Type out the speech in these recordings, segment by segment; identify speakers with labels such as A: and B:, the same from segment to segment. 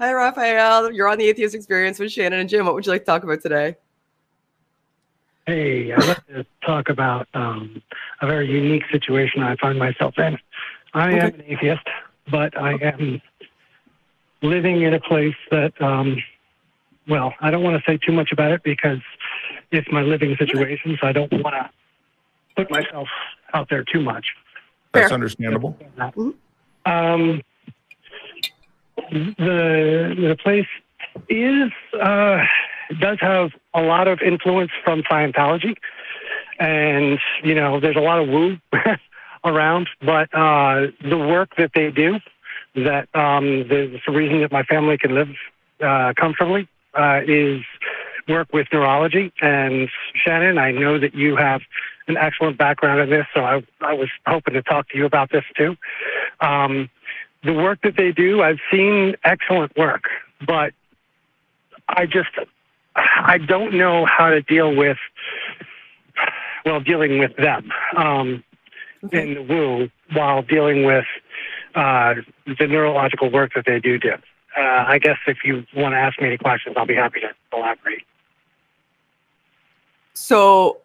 A: Hi, Rafael. You're on the Atheist Experience with Shannon and Jim. What would you like to talk about today?
B: Hey, I'd like to talk about a very unique situation I find myself in. I am an atheist, but I am living in a place that, well, I don't want to say too much about it because it's my living situation, so I don't want to put myself out there too much.
C: That's understandable.
B: The place does have a lot of influence from Scientology, and there's a lot of woo around. But the work that they do, that the reason that my family can live comfortably is work with neurology. And Shannon, I know that you have an excellent background in this, so I was hoping to talk to you about this too. The work that they do, I've seen excellent work, but I don't know how to dealing with them in the woo while dealing with the neurological work that they do. I guess if you want to ask me any questions, I'll be happy to elaborate.
A: So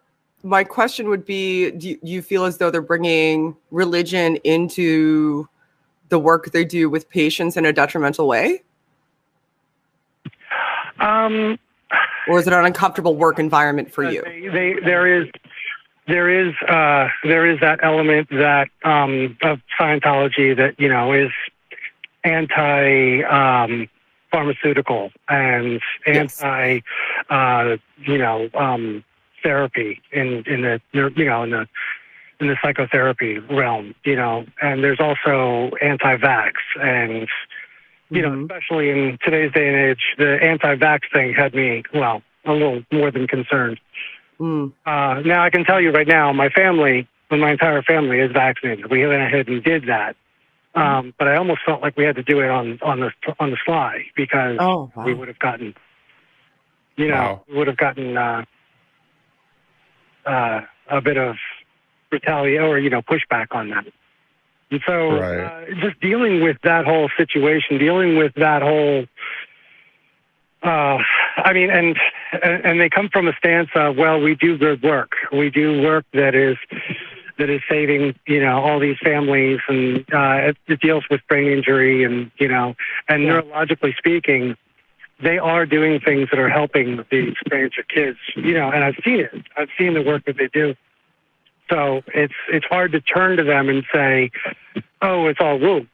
A: my question would be, do you feel as though they're bringing religion into the work they do with patients in a detrimental way? Or is it an uncomfortable work environment for you?
B: There is that element that of Scientology that is anti pharmaceutical and anti therapy in the psychotherapy realm, and there's also anti-vax, and especially in today's day and age, the anti-vax thing had me, a little more than concerned. Now I can tell you right now, my entire family is vaccinated. We went ahead and did that, but I almost felt like we had to do it on the sly because we would have gotten, we would have gotten a bit of retaliation or pushback on that. And so just dealing with that whole situation, dealing with that whole and they come from a stance of, well, we do good work. We do work that is saving, all these families, and it deals with brain injury and neurologically speaking, they are doing things that are helping the experience of kids, and I've seen it. I've seen the work that they do. So it's hard to turn to them and say, oh, it's all woo,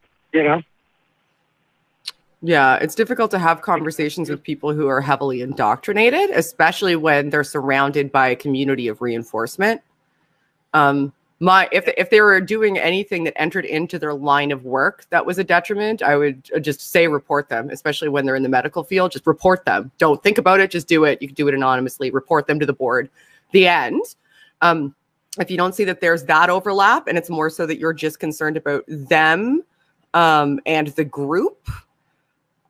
A: Yeah, it's difficult to have conversations with people who are heavily indoctrinated, especially when they're surrounded by a community of reinforcement. If they were doing anything that entered into their line of work that was a detriment, I would just say report them, especially when they're in the medical field. Just report them. Don't think about it. Just do it. You can do it anonymously. Report them to the board. The end. If you don't see that there's that overlap and it's more so that you're just concerned about them and the group,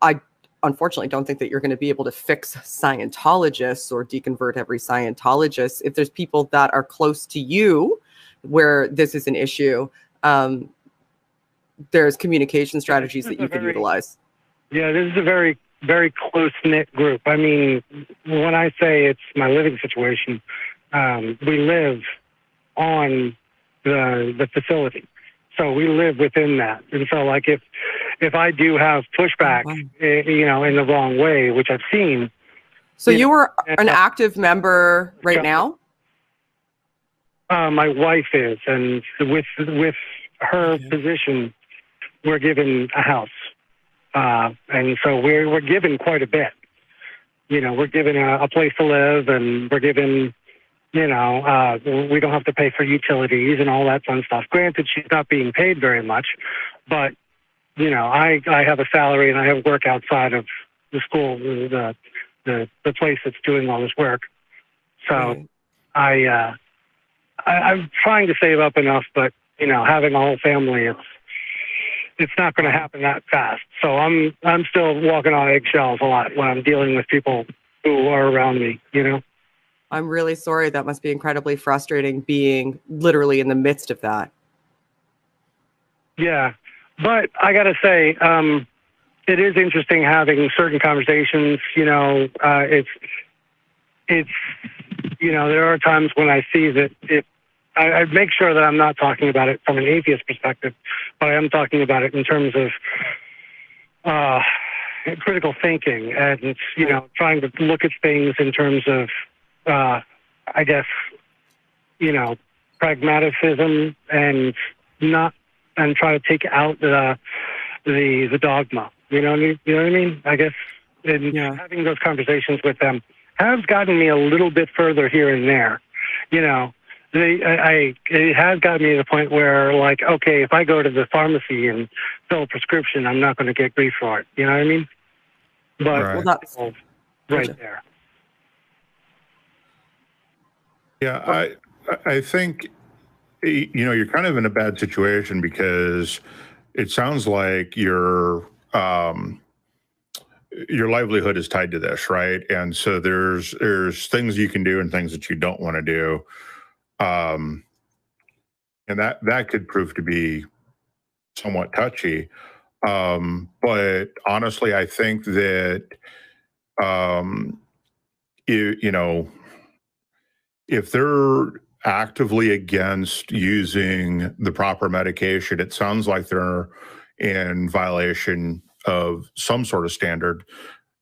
A: I unfortunately don't think that you're going to be able to fix Scientologists or deconvert every Scientologist. If there's people that are close to you where this is an issue, there's communication strategies that you can utilize.
B: Yeah, this is a very, very close-knit group. I mean, when I say it's my living situation, we live on the facility. So we live within that. And so like if I do have pushback, in the wrong way, which I've seen.
A: So you are an active member right now?
B: My wife is, and with her position, we're given a house. And so we're given quite a bit. We're given a place to live, and we're given, we don't have to pay for utilities and all that fun stuff. Granted, she's not being paid very much, but, I have a salary and I have work outside of the school, the place that's doing all this work. So I'm trying to save up enough, but, having a whole family, it's not going to happen that fast. So I'm still walking on eggshells a lot when I'm dealing with people who are around me,
A: I'm really sorry. That must be incredibly frustrating being literally in the midst of that.
B: Yeah. But I got to say, it is interesting having certain conversations. You know, it's you know, there are times when I see that I make sure that I'm not talking about it from an atheist perspective, but I am talking about it in terms of critical thinking and, you know, trying to look at things in terms of, I guess, you know, pragmaticism and try to take out the dogma. You know what I mean? I guess having those conversations with them has gotten me a little bit further here and there. You know, it has gotten me to the point where, like, okay, if I go to the pharmacy and fill a prescription, I'm not going to get grief for it. You know what I mean? But
C: right,
A: that's
B: right there.
C: Yeah, I think, you know, you're kind of in a bad situation because it sounds like your livelihood is tied to this, right? And so there's things you can do and things that you don't want to do. And that could prove to be somewhat touchy. But honestly, I think that, you know, if they're actively against using the proper medication, it sounds like they're in violation of some sort of standard,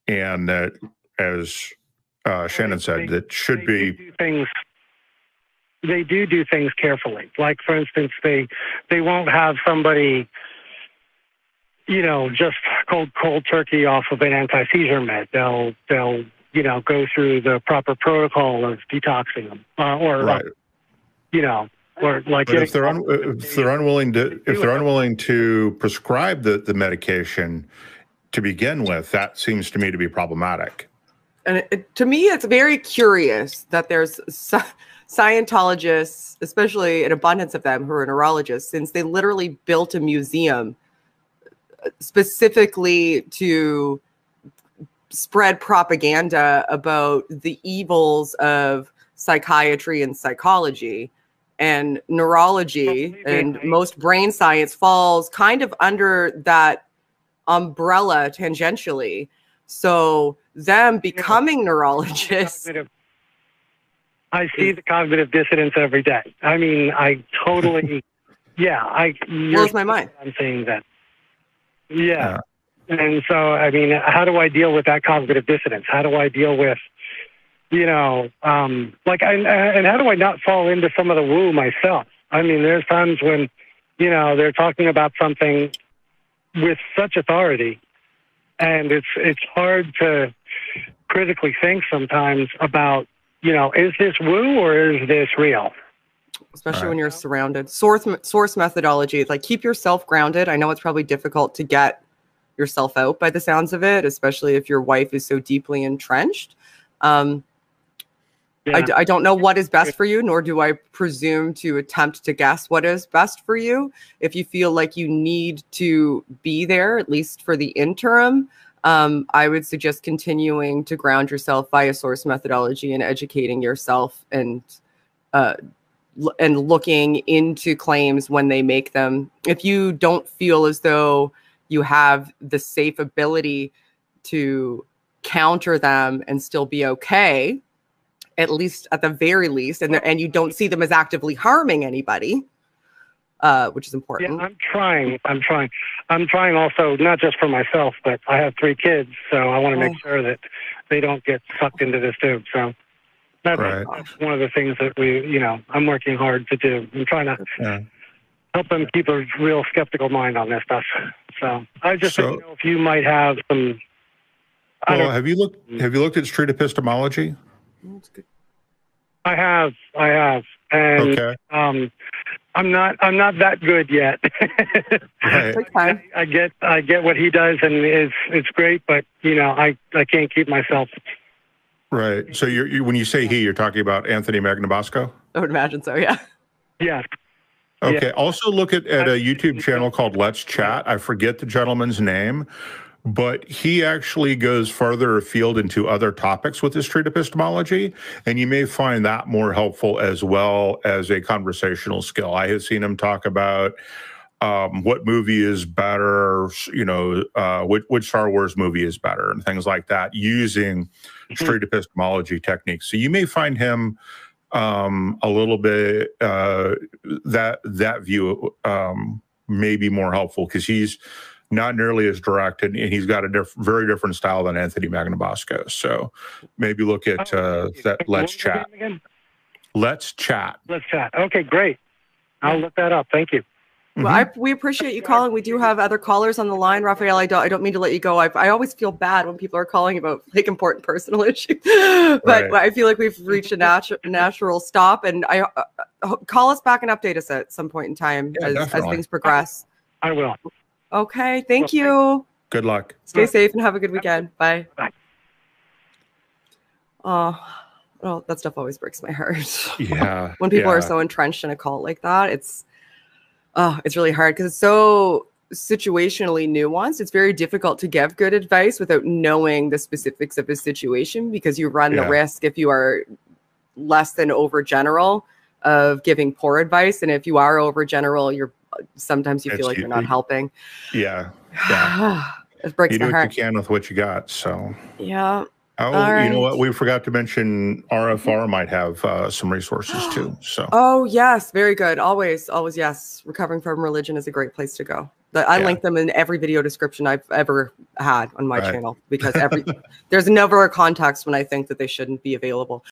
C: and that, as Shannon said, that should be
B: things. They do things carefully. Like, for instance, they won't have somebody, you know, just cold turkey off of an anti-seizure med. They'll you know, go through the proper protocol of detoxing them, you know, or like.
C: But if they're unwilling to prescribe the medication to begin with, that seems to me to be problematic.
A: And to me, it's very curious that there's Scientologists, especially an abundance of them, who are neurologists, since they literally built a museum specifically to spread propaganda about the evils of psychiatry and psychology, and neurology and most brain science falls kind of under that umbrella tangentially. So them becoming neurologists.
B: I see the cognitive dissonance every day. I mean, I totally,
A: blows my mind.
B: I'm saying that. Yeah. And so, I mean, how do I deal with that cognitive dissonance? How do I deal with, you know, and how do I not fall into some of the woo myself? I mean, there's times when, you know, they're talking about something with such authority, and it's hard to critically think sometimes about, you know, is this woo or is this real?
A: Especially when you're surrounded. Source methodology, like, keep yourself grounded. I know it's probably difficult to get yourself out by the sounds of it, especially if your wife is so deeply entrenched. I don't know what is best for you, nor do I presume to attempt to guess what is best for you. If you feel like you need to be there, at least for the interim, I would suggest continuing to ground yourself via source methodology and educating yourself and looking into claims when they make them. If you don't feel as though you have the safe ability to counter them and still be okay, at least at the very least, and you don't see them as actively harming anybody, which is important.
B: Yeah, I'm trying also, not just for myself, but I have 3 kids, so I want to make sure that they don't get sucked into this too. So that's one of the things that I'm working hard to do. I'm trying to help them keep a real skeptical mind on this stuff. So I just don't know if you might have some.
C: Have you looked at street epistemology?
B: I have, and
C: okay.
B: I'm not that good yet.
C: Right.
B: I get what he does, and it's great, but I can't keep myself.
C: Right. So you when you say he, you're talking about Anthony Magnabosco?
A: I would imagine so. Yeah.
B: Yeah.
C: Okay.
B: Yeah.
C: Also look at a YouTube channel called Let's Chat. I forget the gentleman's name, but he actually goes further afield into other topics with his street epistemology, and you may find that more helpful as well as a conversational skill. I have seen him talk about what movie is better, you know, which Star Wars movie is better, and things like that, using straight epistemology techniques. So you may find him a little bit that view may be more helpful, because he's not nearly as direct, and he's got a very different style than Anthony Magnabosco. So maybe look at that. Let's Chat. Let's Chat.
B: Let's Chat. Okay, great. I'll look that up. Thank you.
A: Well, we appreciate you calling. We do have other callers on the line. Rafael, I don't mean to let you go. I always feel bad when people are calling about like important personal issues, but I feel like we've reached a natural stop. And I call us back and update us at some point in time as things progress.
B: I will.
A: Okay. Thank you.
C: Good luck.
A: Stay safe and have a good weekend. Bye.
B: Bye.
A: Well, that stuff always breaks my heart.
C: Yeah.
A: When people are so entrenched in a cult like that, it's really hard because it's so situationally nuanced. It's very difficult to give good advice without knowing the specifics of a situation, because you run the risk, if you are less than overgeneral, of giving poor advice. And if you are overgeneral, sometimes you feel like you're not helping.
C: Yeah.
A: It breaks my heart.
C: You do what you can with what you got. So
A: yeah.
C: Oh,
A: right.
C: You know what? We forgot to mention RFR might have some resources too. So.
A: Oh yes, very good. Always, yes. Recovering from Religion is a great place to go. I link them in every video description I've ever had on my channel, because there's never a context when I think that they shouldn't be available.